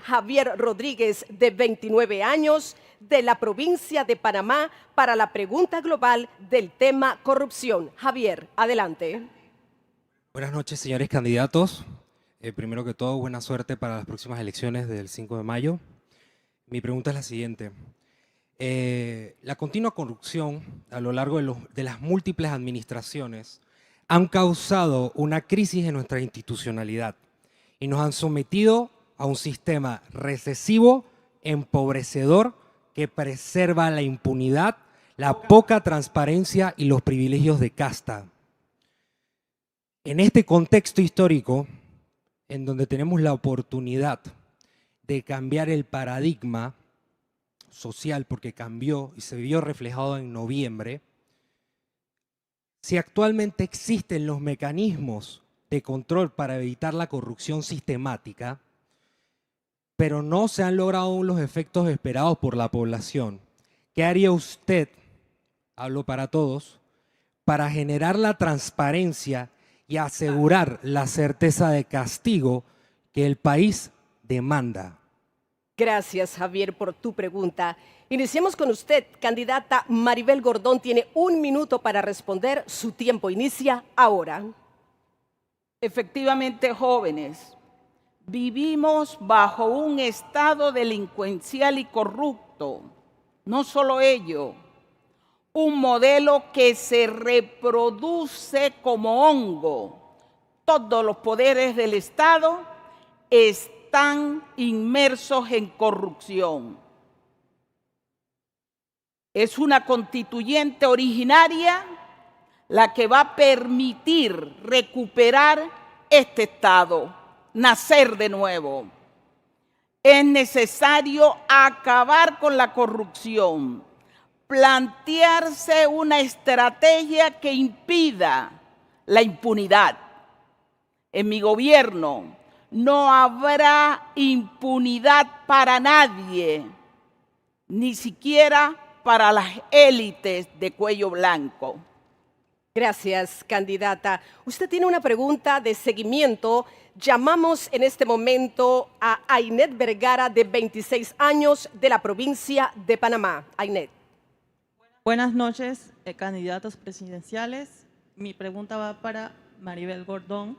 Javier Rodríguez, de 29 años, de la provincia de Panamá, para la pregunta global del tema corrupción. Javier, adelante. Buenas noches, señores candidatos. Primero que todo, buena suerte para las próximas elecciones del 5 de mayo. Mi pregunta es la siguiente. La continua corrupción a lo largo de las múltiples administraciones han causado una crisis en nuestra institucionalidad y nos han sometido a un sistema recesivo, empobrecedor, que preserva la impunidad, la poca transparencia y los privilegios de casta. En este contexto histórico, en donde tenemos la oportunidad de cambiar el paradigma social, porque cambió y se vio reflejado en noviembre, si actualmente existen los mecanismos de control para evitar la corrupción sistemática, pero no se han logrado aún los efectos esperados por la población, ¿qué haría usted, hablo para todos, para generar la transparencia y asegurar la certeza de castigo que el país demanda? Gracias, Javier, por tu pregunta. Iniciemos con usted, candidata Maribel Gordón. Tiene 1 minuto para responder. Su tiempo inicia ahora. Efectivamente, jóvenes, vivimos bajo un estado delincuencial y corrupto. No solo ello, un modelo que se reproduce como hongo. Todos los poderes del Estado están inmersos en corrupción. Es una constituyente originaria la que va a permitir recuperar este Estado, nacer de nuevo. Es necesario acabar con la corrupción, plantearse una estrategia que impida la impunidad. En mi gobierno no habrá impunidad para nadie, ni siquiera para las élites de cuello blanco. Gracias, candidata. Usted tiene una pregunta de seguimiento. Llamamos en este momento a Ainet Vergara, de 26 años, de la provincia de Panamá. Ainet. Buenas noches, candidatos presidenciales. Mi pregunta va para Maribel Gordón.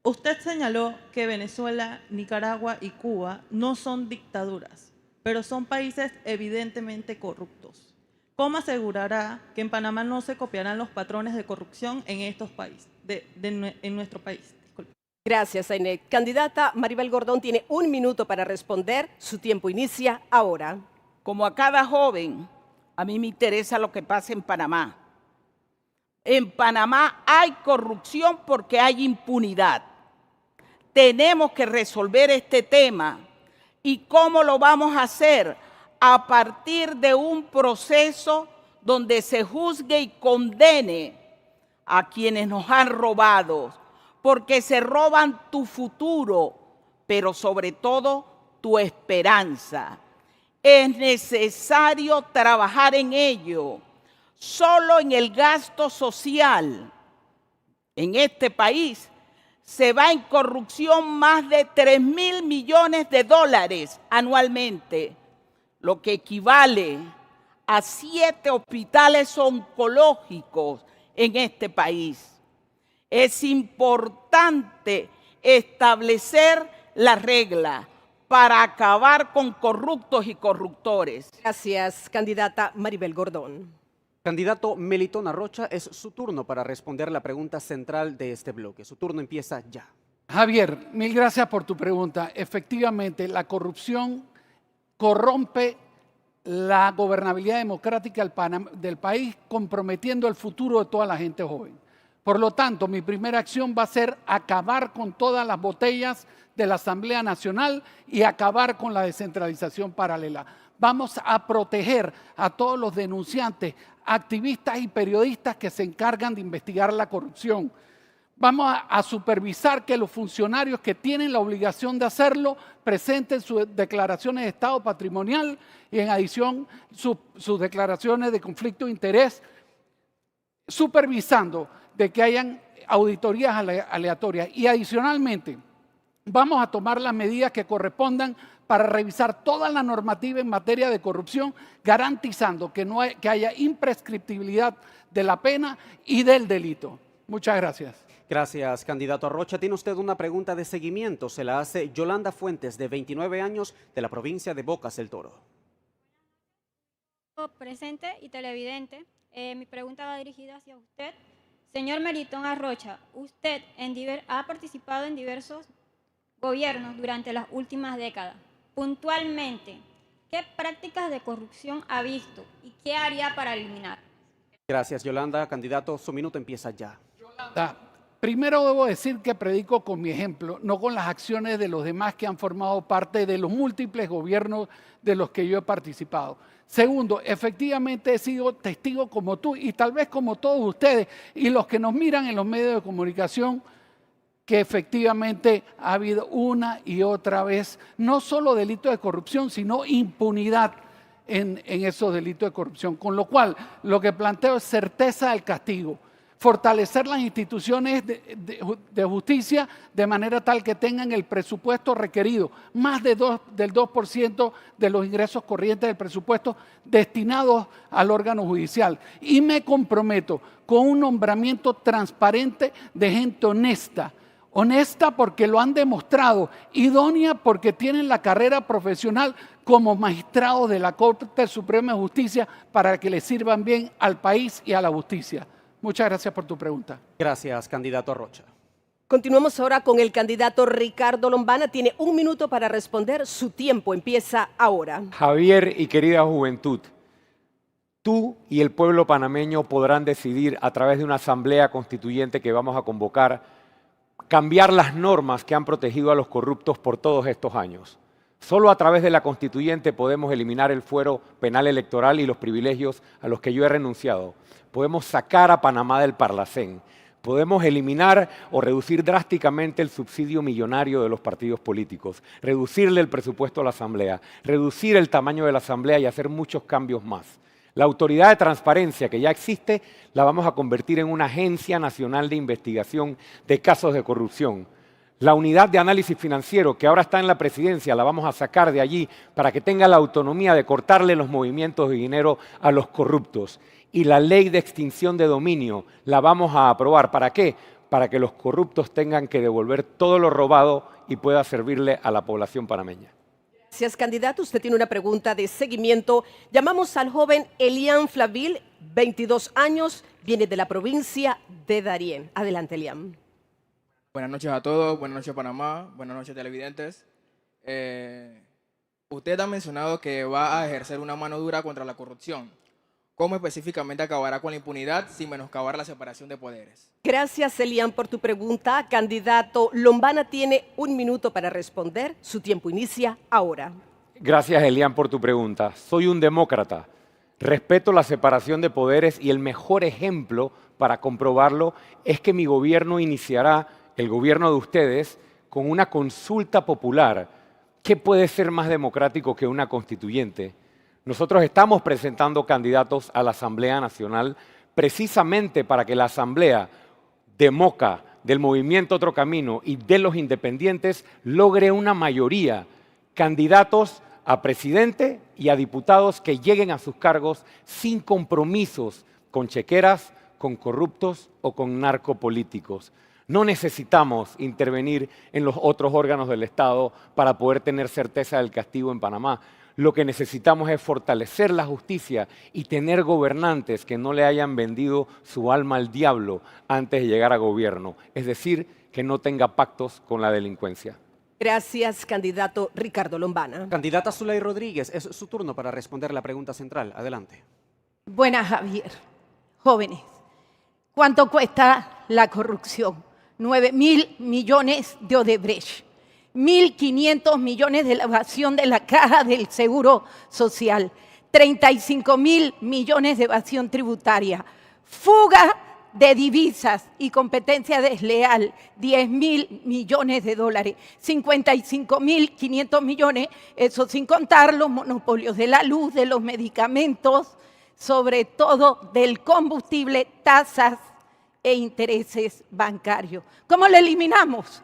Usted señaló que Venezuela, Nicaragua y Cuba no son dictaduras, pero son países evidentemente corruptos. ¿Cómo asegurará que en Panamá no se copiarán los patrones de corrupción en estos países, en nuestro país? Disculpe. Gracias, Ainet. Candidata Maribel Gordón tiene 1 minuto para responder. Su tiempo inicia ahora. Como a cada joven, a mí me interesa lo que pasa en Panamá. En Panamá hay corrupción porque hay impunidad. Tenemos que resolver este tema. ¿Y cómo lo vamos a hacer? A partir de un proceso donde se juzgue y condene a quienes nos han robado, porque se roban tu futuro, pero sobre todo tu esperanza. Es necesario trabajar en ello. Solo en el gasto social en este país se va en corrupción más de 3.000 millones de dólares anualmente, lo que equivale a 7 hospitales oncológicos en este país. Es importante establecer la regla para acabar con corruptos y corruptores. Gracias, candidata Maribel Gordón. Candidato Melitón Arrocha, es su turno para responder la pregunta central de este bloque. Su turno empieza ya. Javier, mil gracias por tu pregunta. Efectivamente, la corrupción corrompe la gobernabilidad democrática del país, comprometiendo el futuro de toda la gente joven. Por lo tanto, mi primera acción va a ser acabar con todas las botellas de la Asamblea Nacional y acabar con la descentralización paralela. Vamos a proteger a todos los denunciantes, activistas y periodistas que se encargan de investigar la corrupción. Vamos a supervisar que los funcionarios que tienen la obligación de hacerlo presenten sus declaraciones de estado patrimonial y en adición sus declaraciones de conflicto de interés, supervisando de que hayan auditorías aleatorias. Y adicionalmente, vamos a tomar las medidas que correspondan para revisar toda la normativa en materia de corrupción, garantizando que haya imprescriptibilidad de la pena y del delito. Muchas gracias. Gracias, candidato Arrocha. Tiene usted una pregunta de seguimiento. Se la hace Yolanda Fuentes, de 29 años, de la provincia de Bocas del Toro. Presente y televidente, mi pregunta va dirigida hacia usted. Señor Melitón Arrocha, usted ha participado en diversos gobiernos durante las últimas décadas. Puntualmente, ¿qué prácticas de corrupción ha visto y qué haría para eliminar? Gracias, Yolanda. Candidato, su minuto empieza ya. Primero debo decir que predico con mi ejemplo, no con las acciones de los demás que han formado parte de los múltiples gobiernos de los que yo he participado. Segundo, efectivamente he sido testigo como tú y tal vez como todos ustedes y los que nos miran en los medios de comunicación, que efectivamente ha habido una y otra vez no solo delitos de corrupción, sino impunidad en esos delitos de corrupción. Con lo cual, lo que planteo es certeza del castigo, fortalecer las instituciones de justicia de manera tal que tengan el presupuesto requerido, más del 2% de los ingresos corrientes del presupuesto destinados al órgano judicial. Y me comprometo con un nombramiento transparente de gente honesta, honesta porque lo han demostrado, idónea porque tienen la carrera profesional como magistrados de la Corte Suprema de Justicia para que le sirvan bien al país y a la justicia. Muchas gracias por tu pregunta. Gracias, candidato Arrocha. Continuamos ahora con el candidato Ricardo Lombana. Tiene 1 minuto para responder. Su tiempo empieza ahora. Javier y querida juventud, tú y el pueblo panameño podrán decidir a través de una asamblea constituyente que vamos a convocar, cambiar las normas que han protegido a los corruptos por todos estos años. Solo a través de la constituyente podemos eliminar el fuero penal electoral y los privilegios a los que yo he renunciado. Podemos sacar a Panamá del Parlacén. Podemos eliminar o reducir drásticamente el subsidio millonario de los partidos políticos, reducirle el presupuesto a la Asamblea, reducir el tamaño de la Asamblea y hacer muchos cambios más. La autoridad de transparencia que ya existe la vamos a convertir en una agencia nacional de investigación de casos de corrupción. La unidad de análisis financiero que ahora está en la presidencia la vamos a sacar de allí para que tenga la autonomía de cortarle los movimientos de dinero a los corruptos. Y la ley de extinción de dominio la vamos a aprobar. ¿Para qué? Para que los corruptos tengan que devolver todo lo robado y pueda servirle a la población panameña. Gracias, candidato. Usted tiene una pregunta de seguimiento. Llamamos al joven Elian Flavil, 22 años, viene de la provincia de Darién. Adelante, Elian. Buenas noches a todos, buenas noches Panamá, buenas noches televidentes. Usted ha mencionado que va a ejercer una mano dura contra la corrupción. ¿Cómo específicamente acabará con la impunidad sin menoscabar la separación de poderes? Gracias, Elian, por tu pregunta. Candidato Lombana tiene 1 minuto para responder. Su tiempo inicia ahora. Gracias, Elian, por tu pregunta. Soy un demócrata. Respeto la separación de poderes y el mejor ejemplo para comprobarlo es que mi gobierno iniciará, el gobierno de ustedes, con una consulta popular. ¿Qué puede ser más democrático que una constituyente? Nosotros estamos presentando candidatos a la Asamblea Nacional precisamente para que la Asamblea de Moca, del Movimiento Otro Camino y de los independientes logre una mayoría, candidatos a presidente y a diputados que lleguen a sus cargos sin compromisos con chequeras, con corruptos o con narcopolíticos. No necesitamos intervenir en los otros órganos del Estado para poder tener certeza del castigo en Panamá. Lo que necesitamos es fortalecer la justicia y tener gobernantes que no le hayan vendido su alma al diablo antes de llegar a gobierno. Es decir, que no tenga pactos con la delincuencia. Gracias, candidato Ricardo Lombana. Candidata Zulay Rodríguez, es su turno para responder la pregunta central. Adelante. Buenas, Javier. Jóvenes, ¿cuánto cuesta la corrupción? 9.000 millones de Odebrecht. 1.500 millones de la evasión de la Caja del Seguro Social, 35.000 millones de evasión tributaria, fuga de divisas y competencia desleal, 10.000 millones de dólares, 55.500 millones, eso sin contar los monopolios de la luz, de los medicamentos, sobre todo del combustible, tasas e intereses bancarios. ¿Cómo lo eliminamos?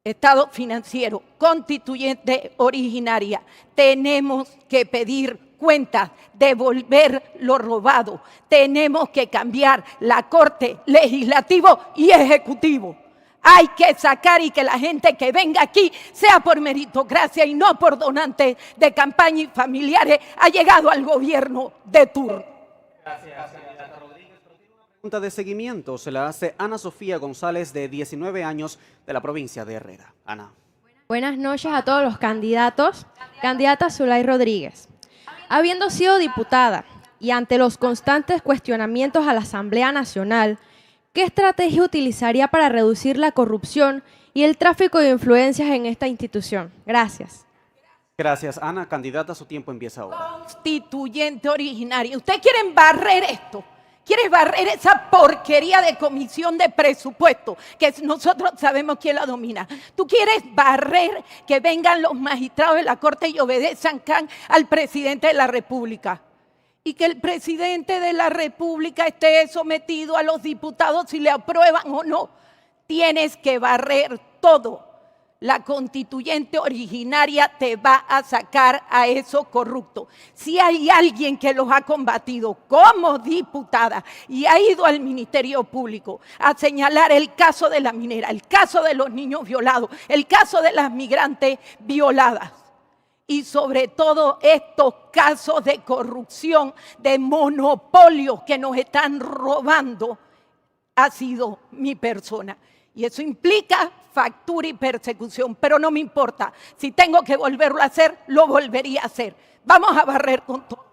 Estado financiero, constituyente originaria. Tenemos que pedir cuentas, devolver lo robado. Tenemos que cambiar la Corte, Legislativo y Ejecutivo. Hay que sacar y que la gente que venga aquí sea por meritocracia y no por donantes de campaña y familiares ha llegado al gobierno de turno. Pregunta de seguimiento se la hace Ana Sofía González, de 19 años, de la provincia de Herrera. Ana. Buenas noches a todos los candidatos. Candidata Zulay Rodríguez. Habiendo sido diputada y ante los constantes cuestionamientos a la Asamblea Nacional, ¿qué estrategia utilizaría para reducir la corrupción y el tráfico de influencias en esta institución? Gracias. Gracias, Ana. Candidata, su tiempo empieza ahora. Constituyente originaria. ¿Ustedes quieren barrer esto? ¿Quieres barrer esa porquería de comisión de presupuesto que nosotros sabemos quién la domina? ¿Tú quieres barrer que vengan los magistrados de la Corte y obedezcan al presidente de la República? Y que el presidente de la República esté sometido a los diputados si le aprueban o no. Tienes que barrer todo. La constituyente originaria te va a sacar a esos corruptos. Si hay alguien que los ha combatido como diputada y ha ido al Ministerio Público a señalar el caso de la minera, el caso de los niños violados, el caso de las migrantes violadas, y sobre todo estos casos de corrupción, de monopolios que nos están robando, ha sido mi persona. Y eso implica factura y persecución, pero no me importa. Si tengo que volverlo a hacer, lo volvería a hacer. Vamos a barrer con todo.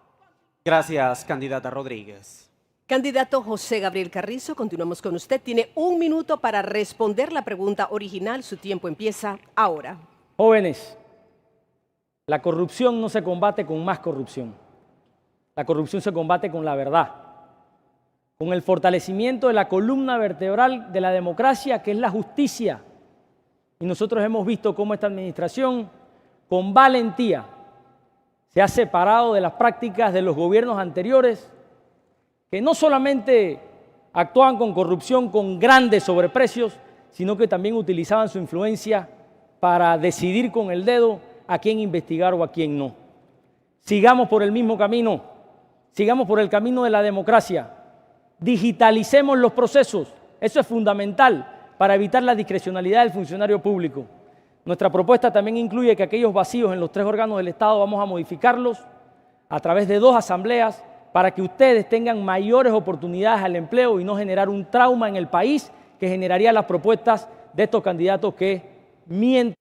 Gracias, candidata Rodríguez. Candidato José Gabriel Carrizo, continuamos con usted. Tiene 1 minuto para responder la pregunta original. Su tiempo empieza ahora. Jóvenes, la corrupción no se combate con más corrupción. La corrupción se combate con la verdad, con el fortalecimiento de la columna vertebral de la democracia, que es la justicia. Y nosotros hemos visto cómo esta administración, con valentía, se ha separado de las prácticas de los gobiernos anteriores, que no solamente actuaban con corrupción, con grandes sobreprecios, sino que también utilizaban su influencia para decidir con el dedo a quién investigar o a quién no. Sigamos por el mismo camino, sigamos por el camino de la democracia. Digitalicemos los procesos, eso es fundamental para evitar la discrecionalidad del funcionario público. Nuestra propuesta también incluye que aquellos vacíos en los 3 órganos del Estado vamos a modificarlos a través de 2 asambleas para que ustedes tengan mayores oportunidades al empleo y no generar un trauma en el país que generaría las propuestas de estos candidatos que mienten.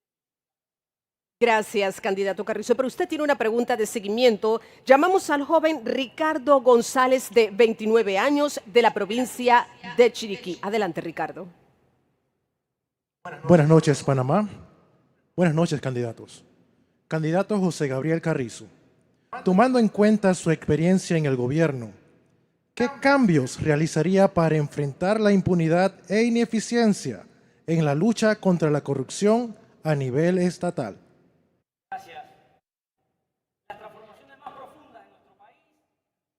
Gracias, candidato Carrizo. Pero usted tiene una pregunta de seguimiento. Llamamos al joven Ricardo González, de 29 años, de la provincia de Chiriquí. Adelante, Ricardo. Buenas noches, Panamá. Buenas noches, candidatos. Candidato José Gabriel Carrizo, tomando en cuenta su experiencia en el gobierno, ¿qué cambios realizaría para enfrentar la impunidad e ineficiencia en la lucha contra la corrupción a nivel estatal?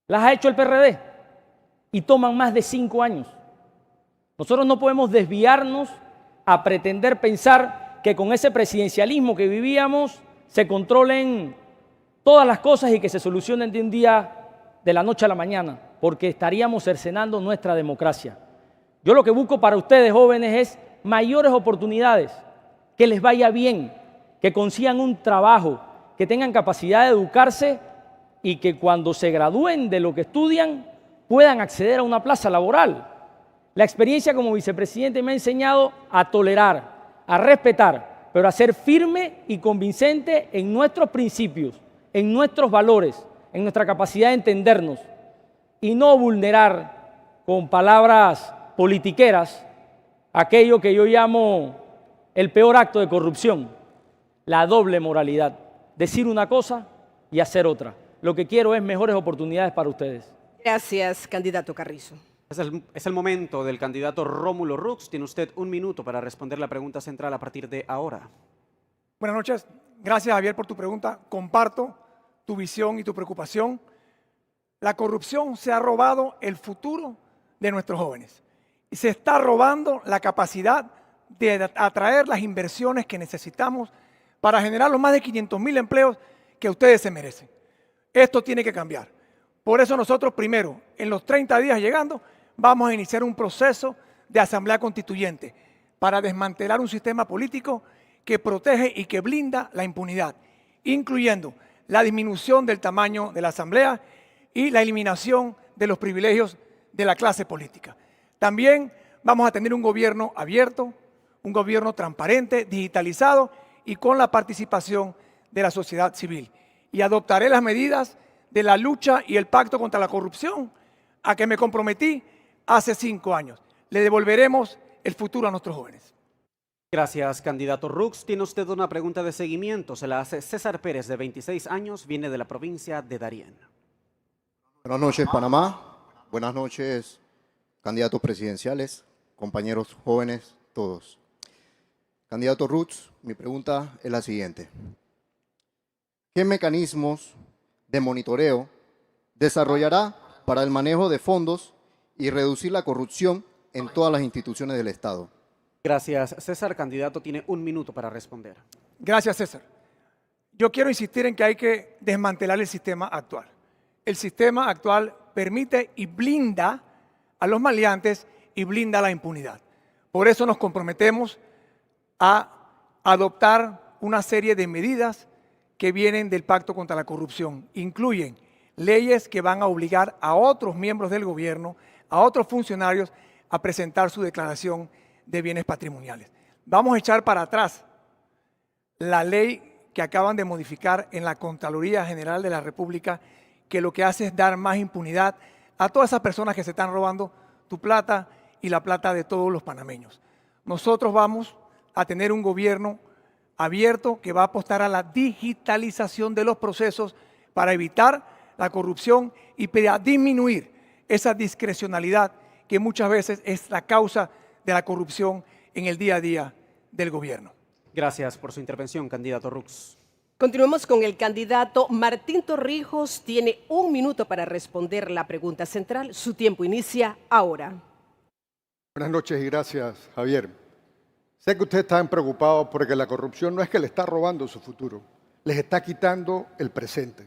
Las ha hecho el PRD y toman más de 5 años. Nosotros no podemos desviarnos a pretender pensar que con ese presidencialismo que vivíamos se controlen todas las cosas y que se solucionen de un día de la noche a la mañana, porque estaríamos cercenando nuestra democracia. Yo lo que busco para ustedes, jóvenes, es mayores oportunidades, que les vaya bien, que consigan un trabajo, que tengan capacidad de educarse y que cuando se gradúen de lo que estudian puedan acceder a una plaza laboral. La experiencia como vicepresidente me ha enseñado a tolerar, a respetar, pero a ser firme y convincente en nuestros principios, en nuestros valores, en nuestra capacidad de entendernos y no vulnerar con palabras politiqueras aquello que yo llamo el peor acto de corrupción, la doble moralidad, decir una cosa y hacer otra. Lo que quiero es mejores oportunidades para ustedes. Gracias, candidato Carrizo. Es el momento del candidato Rómulo Rux. Tiene usted 1 minuto para responder la pregunta central a partir de ahora. Buenas noches. Gracias, Javier, por tu pregunta. Comparto tu visión y tu preocupación. La corrupción se ha robado el futuro de nuestros jóvenes y se está robando la capacidad de atraer las inversiones que necesitamos para generar los más de 500.000 empleos que ustedes se merecen. Esto tiene que cambiar. Por eso nosotros primero, en los 30 días llegando, vamos a iniciar un proceso de asamblea constituyente para desmantelar un sistema político que protege y que blinda la impunidad, incluyendo la disminución del tamaño de la asamblea y la eliminación de los privilegios de la clase política. También vamos a tener un gobierno abierto, un gobierno transparente, digitalizado y con la participación de la sociedad civil. Y adoptaré las medidas de la lucha y el pacto contra la corrupción a que me comprometí hace 5 años. Le devolveremos el futuro a nuestros jóvenes. Gracias, candidato Rux. Tiene usted una pregunta de seguimiento. Se la hace César Pérez, de 26 años, viene de la provincia de Darién. Buenas noches, Panamá. Buenas noches, candidatos presidenciales, compañeros jóvenes, todos. Candidato Rux, mi pregunta es la siguiente. ¿Qué mecanismos de monitoreo desarrollará para el manejo de fondos y reducir la corrupción en todas las instituciones del Estado? Gracias, César. Candidato tiene 1 minuto para responder. Gracias, César. Yo quiero insistir en que hay que desmantelar el sistema actual. El sistema actual permite y blinda a los maleantes y blinda la impunidad. Por eso nos comprometemos a adoptar una serie de medidas que vienen del Pacto contra la Corrupción. Incluyen leyes que van a obligar a otros miembros del gobierno, a otros funcionarios, a presentar su declaración de bienes patrimoniales. Vamos a echar para atrás la ley que acaban de modificar en la Contraloría General de la República, que lo que hace es dar más impunidad a todas esas personas que se están robando tu plata y la plata de todos los panameños. Nosotros vamos a tener un gobierno abierto que va a apostar a la digitalización de los procesos para evitar la corrupción y para disminuir esa discrecionalidad que muchas veces es la causa de la corrupción en el día a día del gobierno. Gracias por su intervención, candidato Rux. Continuemos con el candidato Martín Torrijos. Tiene 1 minuto para responder la pregunta central. Su tiempo inicia ahora. Buenas noches y gracias, Javier. Sé que ustedes están preocupados porque la corrupción no es que le está robando su futuro, les está quitando el presente.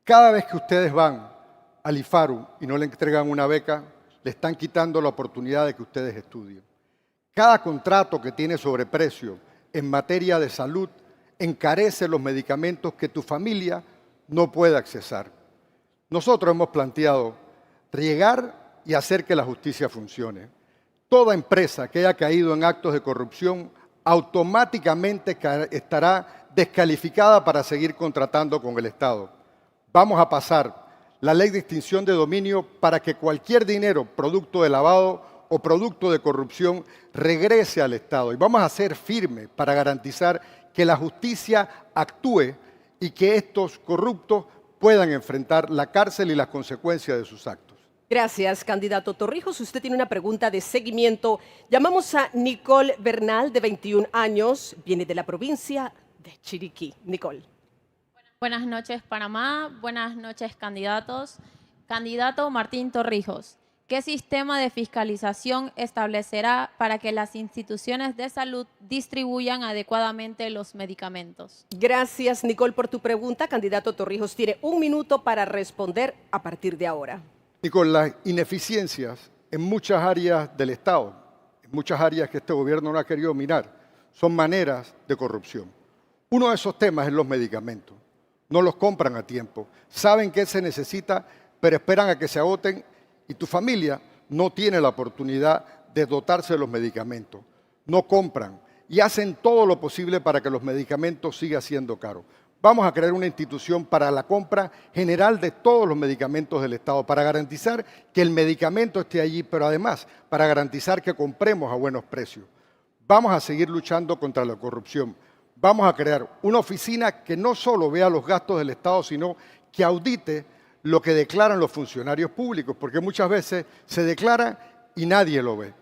Cada vez que ustedes van al IFARU y no le entregan una beca, le están quitando la oportunidad de que ustedes estudien. Cada contrato que tiene sobreprecio en materia de salud encarece los medicamentos que tu familia no puede accesar. Nosotros hemos planteado llegar y hacer que la justicia funcione. Toda empresa que haya caído en actos de corrupción automáticamente estará descalificada para seguir contratando con el Estado. Vamos a pasar la ley de extinción de dominio para que cualquier dinero producto de lavado o producto de corrupción regrese al Estado. Y vamos a ser firmes para garantizar que la justicia actúe y que estos corruptos puedan enfrentar la cárcel y las consecuencias de sus actos. Gracias, candidato Torrijos. Usted tiene una pregunta de seguimiento. Llamamos a Nicole Bernal, de 21 años. Viene de la provincia de Chiriquí. Nicole. Buenas noches, Panamá. Buenas noches, candidatos. Candidato Martín Torrijos, ¿qué sistema de fiscalización establecerá para que las instituciones de salud distribuyan adecuadamente los medicamentos? Gracias, Nicole, por tu pregunta. Candidato Torrijos tiene 1 minuto para responder a partir de ahora. Y con las ineficiencias en muchas áreas del Estado, en muchas áreas que este gobierno no ha querido mirar, son maneras de corrupción. Uno de esos temas es los medicamentos. No los compran a tiempo. Saben que se necesita, pero esperan a que se agoten y tu familia no tiene la oportunidad de dotarse de los medicamentos. No compran y hacen todo lo posible para que los medicamentos sigan siendo caros. Vamos a crear una institución para la compra general de todos los medicamentos del Estado, para garantizar que el medicamento esté allí, pero además para garantizar que compremos a buenos precios. Vamos a seguir luchando contra la corrupción. Vamos a crear una oficina que no solo vea los gastos del Estado, sino que audite lo que declaran los funcionarios públicos, porque muchas veces se declara y nadie lo ve.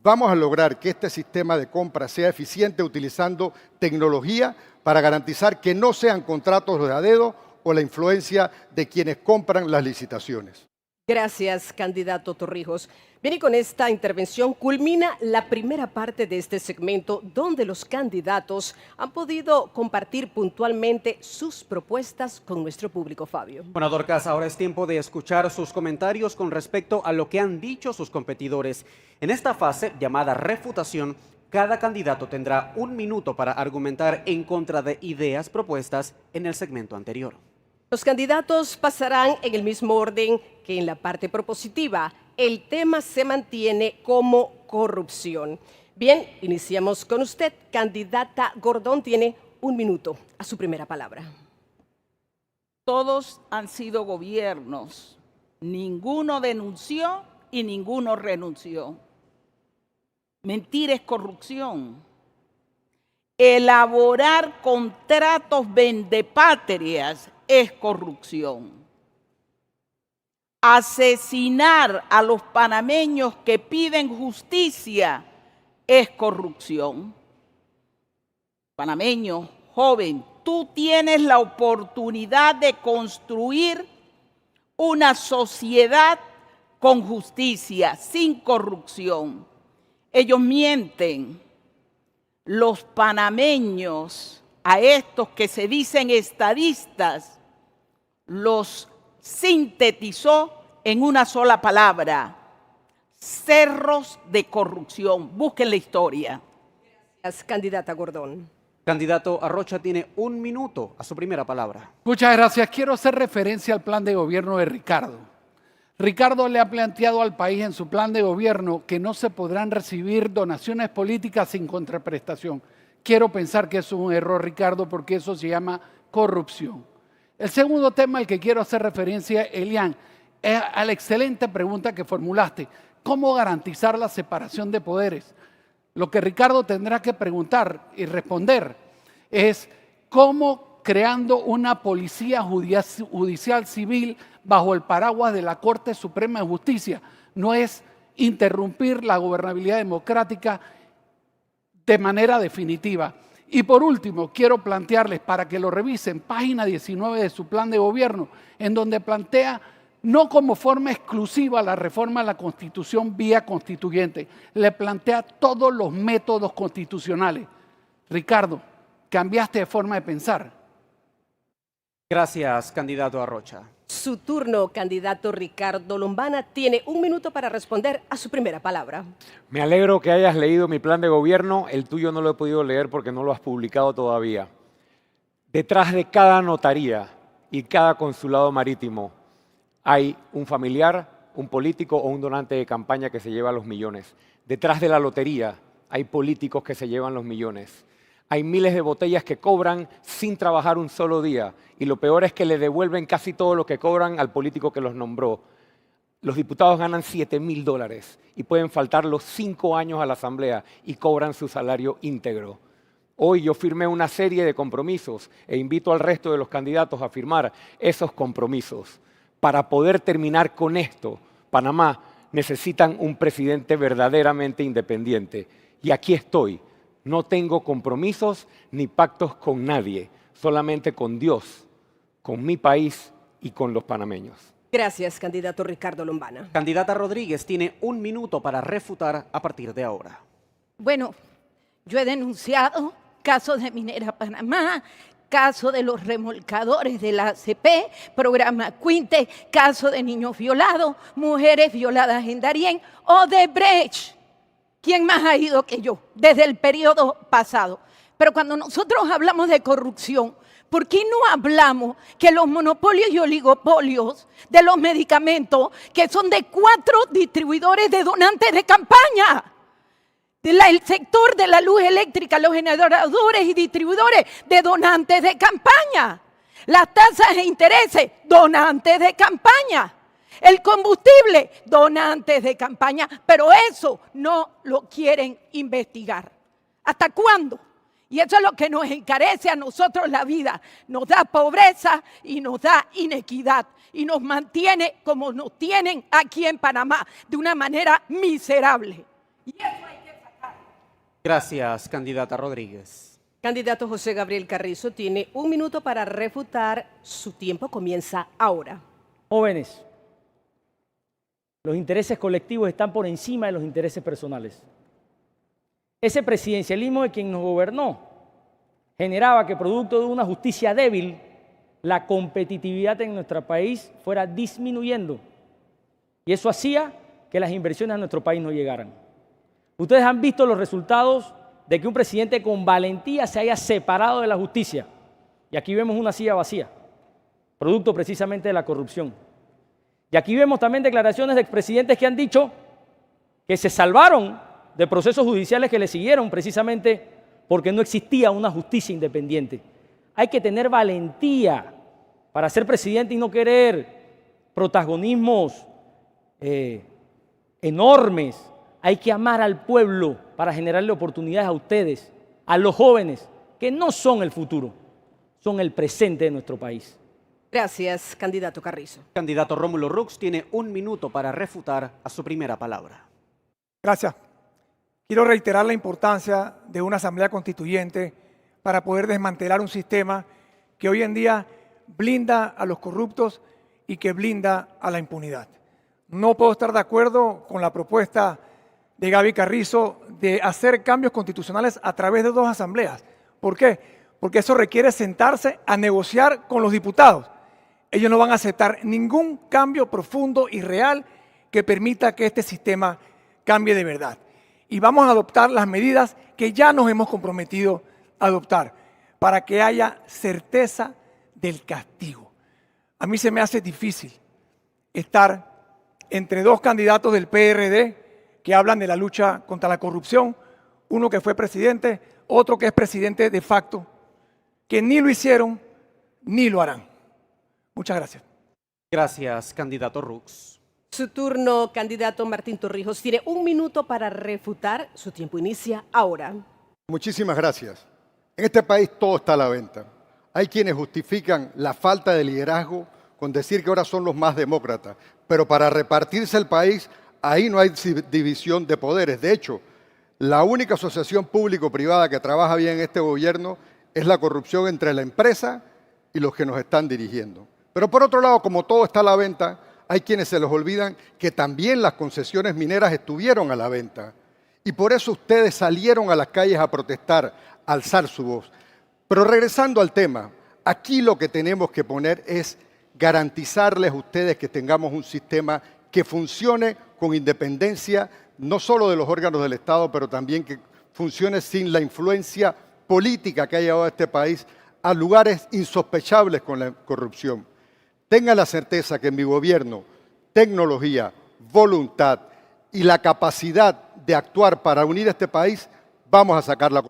Vamos a lograr que este sistema de compra sea eficiente utilizando tecnología para garantizar que no sean contratos de a dedo o la influencia de quienes compran las licitaciones. Gracias, candidato Torrijos. Bien, y con esta intervención culmina la primera parte de este segmento donde los candidatos han podido compartir puntualmente sus propuestas con nuestro público, Fabio. Bueno, Dorcas, ahora es tiempo de escuchar sus comentarios con respecto a lo que han dicho sus competidores. En esta fase, llamada refutación, cada candidato tendrá 1 minuto para argumentar en contra de ideas propuestas en el segmento anterior. Los candidatos pasarán en el mismo orden que en la parte propositiva. El tema se mantiene como corrupción. Bien, iniciamos con usted. Candidata Gordón tiene 1 minuto a su primera palabra. Todos han sido gobiernos. Ninguno denunció y ninguno renunció. Mentir es corrupción. Elaborar contratos vendepatrias es corrupción. Asesinar a los panameños que piden justicia es corrupción. Panameño, joven, tú tienes la oportunidad de construir una sociedad con justicia, sin corrupción. Ellos mienten. Los panameños, a estos que se dicen estadistas, los sintetizó en una sola palabra: cerros de corrupción. Busquen la historia. Gracias, candidata Gordón. Candidato Arrocha tiene 1 minuto a su primera palabra. Muchas gracias. Quiero hacer referencia al plan de gobierno de Ricardo. Ricardo le ha planteado al país en su plan de gobierno que no se podrán recibir donaciones políticas sin contraprestación. Quiero pensar que eso es un error, Ricardo, porque eso se llama corrupción. El segundo tema al que quiero hacer referencia, Elian, es a la excelente pregunta que formulaste. ¿Cómo garantizar la separación de poderes? Lo que Ricardo tendrá que preguntar y responder es cómo, creando una policía judicial civil bajo el paraguas de la Corte Suprema de Justicia, no es interrumpir la gobernabilidad democrática de manera definitiva. Y por último, quiero plantearles, para que lo revisen, página 19 de su plan de gobierno, en donde plantea no como forma exclusiva la reforma de la Constitución vía constituyente, le plantea todos los métodos constitucionales. Ricardo, cambiaste de forma de pensar. Gracias, candidato Arrocha. Su turno, candidato Ricardo Lombana, tiene 1 minuto para responder a su primera palabra. Me alegro que hayas leído mi plan de gobierno. El tuyo no lo he podido leer porque no lo has publicado todavía. Detrás de cada notaría y cada consulado marítimo hay un familiar, un político o un donante de campaña que se lleva los millones. Detrás de la lotería hay políticos que se llevan los millones. Hay miles de botellas que cobran sin trabajar un solo día. Y lo peor es que le devuelven casi todo lo que cobran al político que los nombró. Los diputados ganan $7.000 y pueden faltar los 5 años a la Asamblea y cobran su salario íntegro. Hoy yo firmé una serie de compromisos e invito al resto de los candidatos a firmar esos compromisos. Para poder terminar con esto, Panamá necesitan un presidente verdaderamente independiente. Y aquí estoy. No tengo compromisos ni pactos con nadie, solamente con Dios, con mi país y con los panameños. Gracias, candidato Ricardo Lombana. Candidata Rodríguez tiene 1 minuto para refutar a partir de ahora. Bueno, yo he denunciado casos de Minera Panamá, caso de los remolcadores de la ACP, programa Quinte, caso de niños violados, mujeres violadas en Darién, Odebrecht. ¿Quién más ha ido que yo desde el periodo pasado? Pero cuando nosotros hablamos de corrupción, ¿por qué no hablamos que los monopolios y oligopolios de los medicamentos, que son de 4 distribuidores de donantes de campaña, el sector de la luz eléctrica, los generadores y distribuidores de donantes de campaña, las tasas de intereses, donantes de campaña, el combustible, donantes de campaña, pero eso no lo quieren investigar. ¿Hasta cuándo? Y eso es lo que nos encarece a nosotros la vida, nos da pobreza y nos da inequidad y nos mantiene como nos tienen aquí en Panamá, de una manera miserable. Y eso hay que sacar. Gracias, candidata Rodríguez. Candidato José Gabriel Carrizo tiene 1 minuto para refutar. Su tiempo comienza ahora. Jóvenes, Los intereses colectivos están por encima de los intereses personales. Ese presidencialismo de quien nos gobernó generaba que, producto de una justicia débil, la competitividad en nuestro país fuera disminuyendo. Y eso hacía que las inversiones a nuestro país no llegaran. Ustedes han visto los resultados de que un presidente con valentía se haya separado de la justicia. Y aquí vemos una silla vacía, producto precisamente de la corrupción. Y aquí vemos también declaraciones de expresidentes que han dicho que se salvaron de procesos judiciales que le siguieron precisamente porque no existía una justicia independiente. Hay que tener valentía para ser presidente y no querer protagonismos enormes. Hay que amar al pueblo para generarle oportunidades a ustedes, a los jóvenes, que no son el futuro, son el presente de nuestro país. Gracias, candidato Carrizo. Candidato Rómulo Rux tiene 1 minuto para refutar a su primera palabra. Gracias. Quiero reiterar la importancia de una asamblea constituyente para poder desmantelar un sistema que hoy en día blinda a los corruptos y que blinda a la impunidad. No puedo estar de acuerdo con la propuesta de Gaby Carrizo de hacer cambios constitucionales a través de 2 asambleas. ¿Por qué? Porque eso requiere sentarse a negociar con los diputados. Ellos no van a aceptar ningún cambio profundo y real que permita que este sistema cambie de verdad. Y vamos a adoptar las medidas que ya nos hemos comprometido a adoptar para que haya certeza del castigo. A mí se me hace difícil estar entre 2 candidatos del PRD que hablan de la lucha contra la corrupción, uno que fue presidente, otro que es presidente de facto, que ni lo hicieron ni lo harán. Muchas gracias. Gracias, candidato Rux. Su turno, candidato Martín Torrijos. Tiene 1 minuto para refutar. Su tiempo inicia ahora. Muchísimas gracias. En este país todo está a la venta. Hay quienes justifican la falta de liderazgo con decir que ahora son los más demócratas, pero para repartirse el país, ahí no hay división de poderes. De hecho, la única asociación público-privada que trabaja bien en este gobierno es la corrupción entre la empresa y los que nos están dirigiendo. Pero por otro lado, como todo está a la venta, hay quienes se les olvidan que también las concesiones mineras estuvieron a la venta. Y por eso ustedes salieron a las calles a protestar, a alzar su voz. Pero regresando al tema, aquí lo que tenemos que poner es garantizarles a ustedes que tengamos un sistema que funcione con independencia, no solo de los órganos del Estado, pero también que funcione sin la influencia política que ha llevado a este país a lugares insospechables con la corrupción. Tengan la certeza que en mi gobierno, tecnología, voluntad y la capacidad de actuar para unir a este país, vamos a sacar la...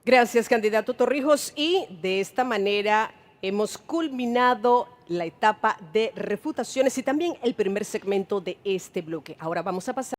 Gracias, candidato Torrijos. Y de esta manera hemos culminado la etapa de refutaciones y también el primer segmento de este bloque. Ahora vamos a pasar